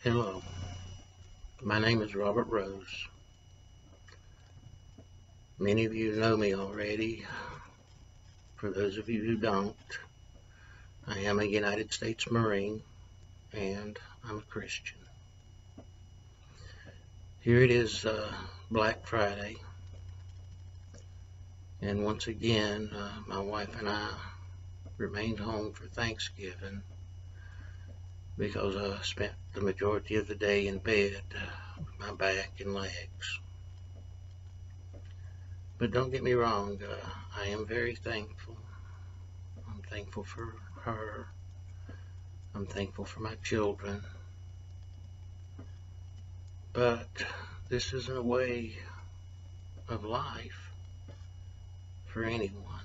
Hello, my name is Robert Rose. Many of you know me already. For those of you who don't, I am a United States Marine and I'm a Christian. Here it is, Black Friday, and once again, my wife and I remained home for Thanksgiving because I spent the majority of the day in bed with my back and legs. But don't get me wrong, I am very thankful. I'm thankful for her. I'm thankful for my children. But this isn't a way of life for anyone,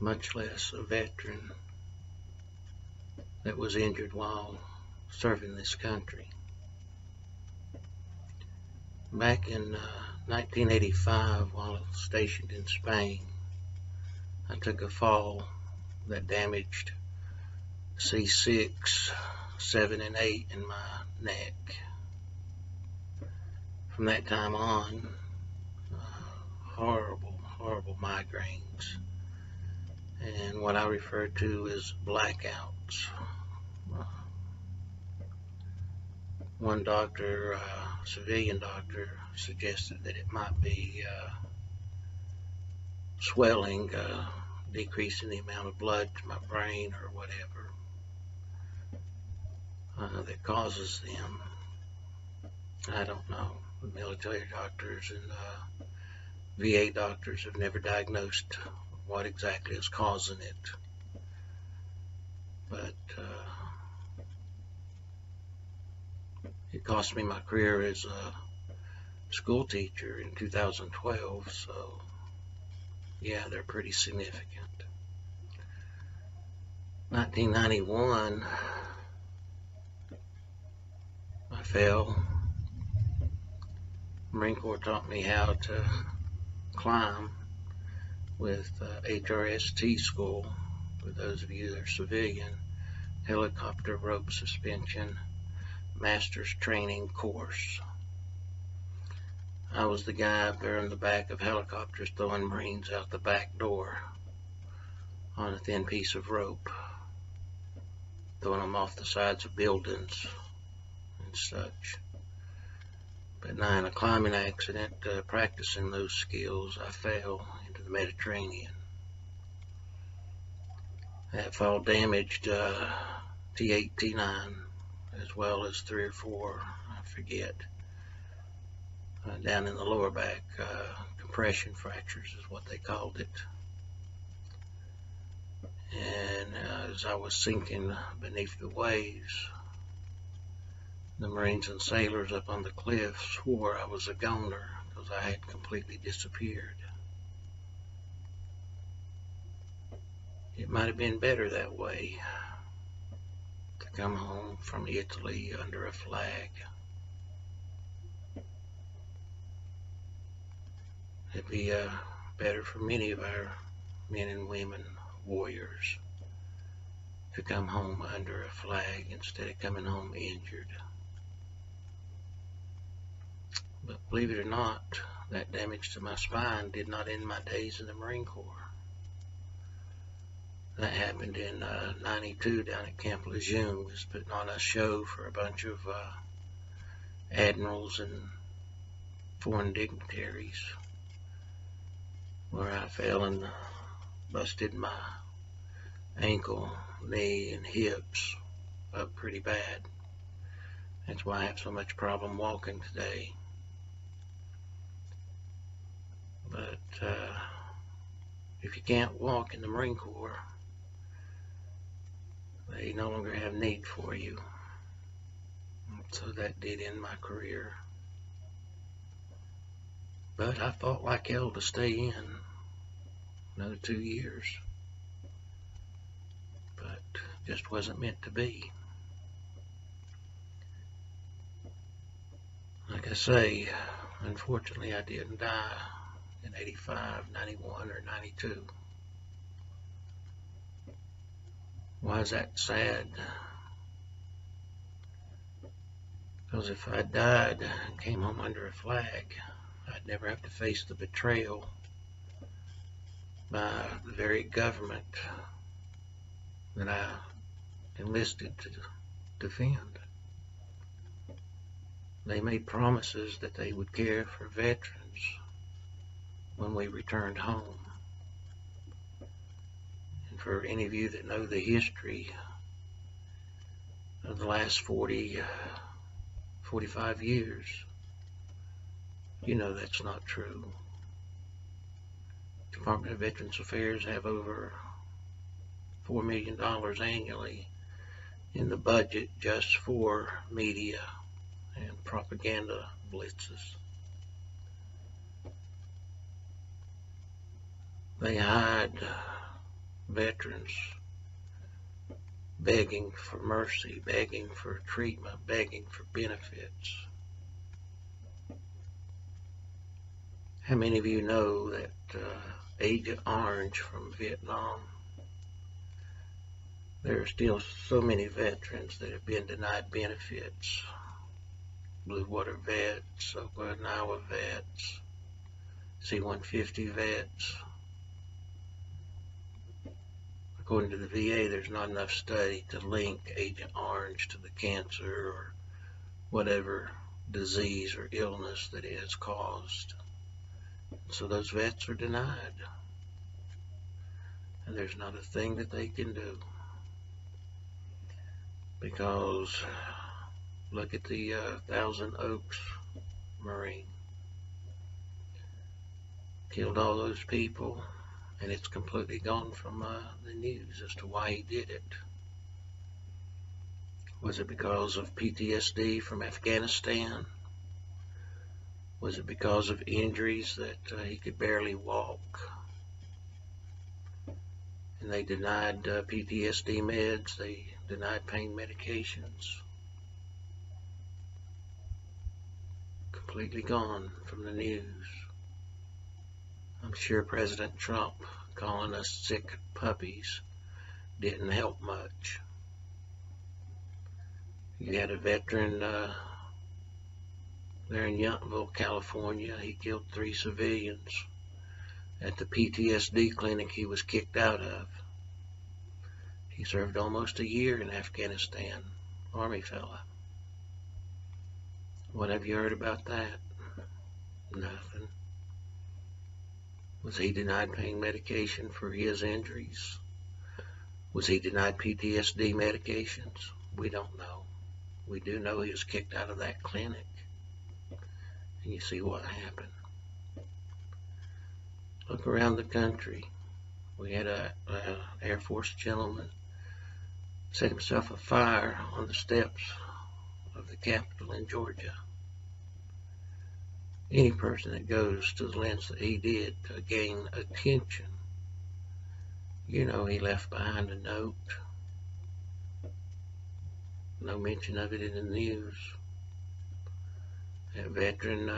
much less a veteran that was injured while serving this country. Back in 1985, while stationed in Spain, I took a fall that damaged C6, 7, and 8 in my neck. From that time on, horrible migraines and what I refer to as blackouts. One doctor, civilian doctor, suggested that it might be swelling, decreasing the amount of blood to my brain or whatever that causes them. I don't know. The military doctors and VA doctors have never diagnosed what exactly is causing it. But it cost me my career as a school teacher in 2012, so yeah, they're pretty significant. 1991, I fell. Marine Corps taught me how to climb with HRST school, for those of you that are civilian, helicopter rope suspension master's training course. I was the guy up there in the back of helicopters throwing Marines out the back door on a thin piece of rope, throwing them off the sides of buildings and such. But now in a climbing accident, practicing those skills, I fell into the Mediterranean. That fall damaged T8, T9, as well as 3 or 4, I forget, down in the lower back. Compression fractures is what they called it. And as I was sinking beneath the waves, the Marines and sailors up on the cliff swore I was a goner because I had completely disappeared. It might have been better that way, to come home from Italy under a flag. It'd be better for many of our men and women, warriors, to come home under a flag instead of coming home injured. But believe it or not, that damage to my spine did not end my days in the Marine Corps. That happened in 92 down at Camp Lejeune. We was putting on a show for a bunch of admirals and foreign dignitaries, where I fell and busted my ankle, knee, and hips up pretty bad. That's why I have so much problem walking today. But if you can't walk in the Marine Corps, they no longer have need for you. So that did end my career. But I fought like hell to stay in another 2 years. But just wasn't meant to be. Like I say, unfortunately I didn't die in 85, 91, or 92. Why is that sad? Because if I died and came home under a flag, I'd never have to face the betrayal by the very government that I enlisted to defend. They made promises that they would care for veterans when we returned home. And for any of you that know the history of the last 45 years, you know that's not true. Department of Veterans Affairs have over $4 million annually in the budget just for media and propaganda blitzes. They hide veterans begging for mercy, begging for treatment, begging for benefits. How many of you know that Agent Orange from Vietnam, there are still so many veterans that have been denied benefits? Blue Water vets, Okinawa vets, C-150 vets. According to the VA, there's not enough study to link Agent Orange to the cancer or whatever disease or illness that it has caused. So those vets are denied. And there's not a thing that they can do. Because look at the Thousand Oaks Marine. Killed all those people, and it's completely gone from the news as to why he did it. Was it because of PTSD from Afghanistan? Was it because of injuries that he could barely walk? And they denied PTSD meds, they denied pain medications. Completely gone from the news. I'm sure President Trump calling us sick puppies didn't help much. You had a veteran there in Yountville, California. He killed 3 civilians at the PTSD clinic he was kicked out of. He served almost a year in Afghanistan, Army fella. What have you heard about that? Nothing. Was he denied pain medication for his injuries? Was he denied PTSD medications? We don't know. We do know he was kicked out of that clinic. And you see what happened. Look around the country. We had an Air Force gentleman set himself afire on the steps of the Capitol in Georgia. Any person that goes to the lengths that he did to gain attention, you know he left behind a note. No mention of it in the news. That veteran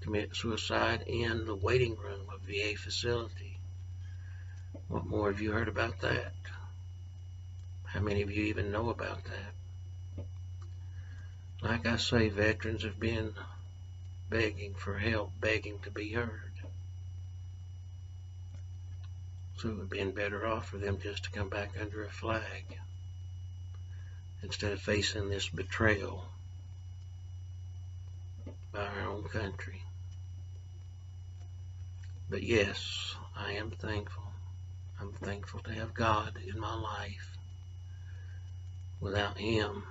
committed suicide in the waiting room of VA facility. What more have you heard about that? How many of you even know about that? Like I say, veterans have been begging for help, begging to be heard. So it would have been better off for them just to come back under a flag instead of facing this betrayal by our own country. But yes, I am thankful. I'm thankful to have God in my life. Without Him,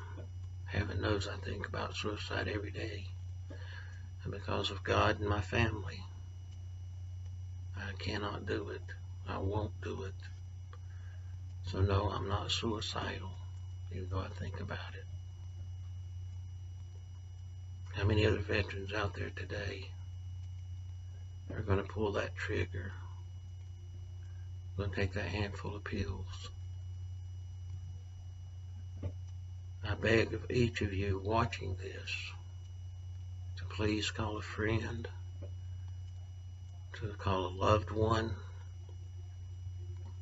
heaven knows I think about suicide every day. And because of God and my family, I cannot do it. I won't do it. So no, I'm not suicidal, even though I think about it. How many other veterans out there today are going to pull that trigger? Going to take that handful of pills? I beg of each of you watching this to please call a friend, to call a loved one,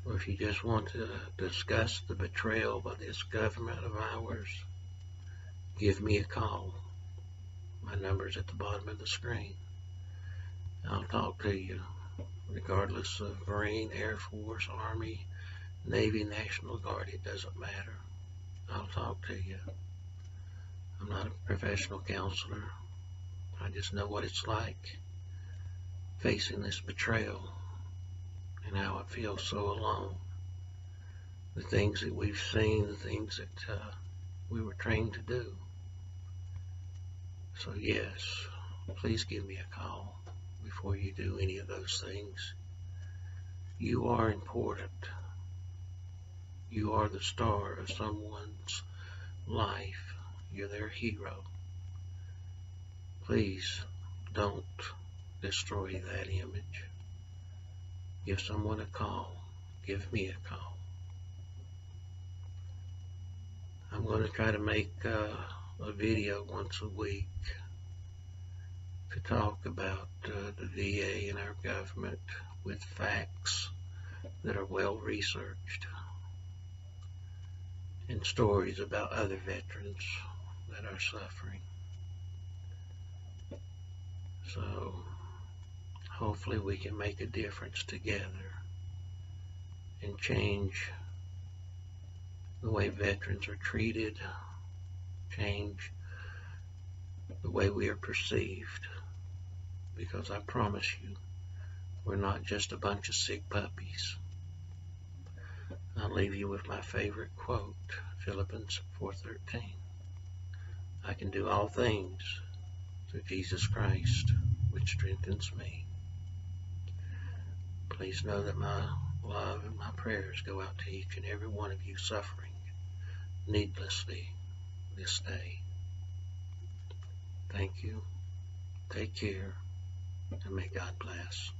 or if you just want to discuss the betrayal by this government of ours, give me a call. My number's at the bottom of the screen. I'll talk to you, regardless of Marine, Air Force, Army, Navy, National Guard. It doesn't matter. I'll talk to you. I'm not a professional counselor. I just know what it's like facing this betrayal and how it feels so alone. The things that we've seen, the things that we were trained to do. So yes, please give me a call before you do any of those things. You are important. You are the star of someone's life. You're their hero. Please don't destroy that image. Give someone a call. Give me a call. I'm going to try to make a video once a week to talk about the VA and our government with facts that are well researched and stories about other veterans that are suffering. So hopefully we can make a difference together and change the way veterans are treated, change the way we are perceived, because I promise you, we're not just a bunch of sick puppies. I'll leave you with my favorite quote, Philippians 4:13. I can do all things through Jesus Christ, which strengthens me. Please know that my love and my prayers go out to each and every one of you suffering needlessly this day. Thank you. Take care, and may God bless.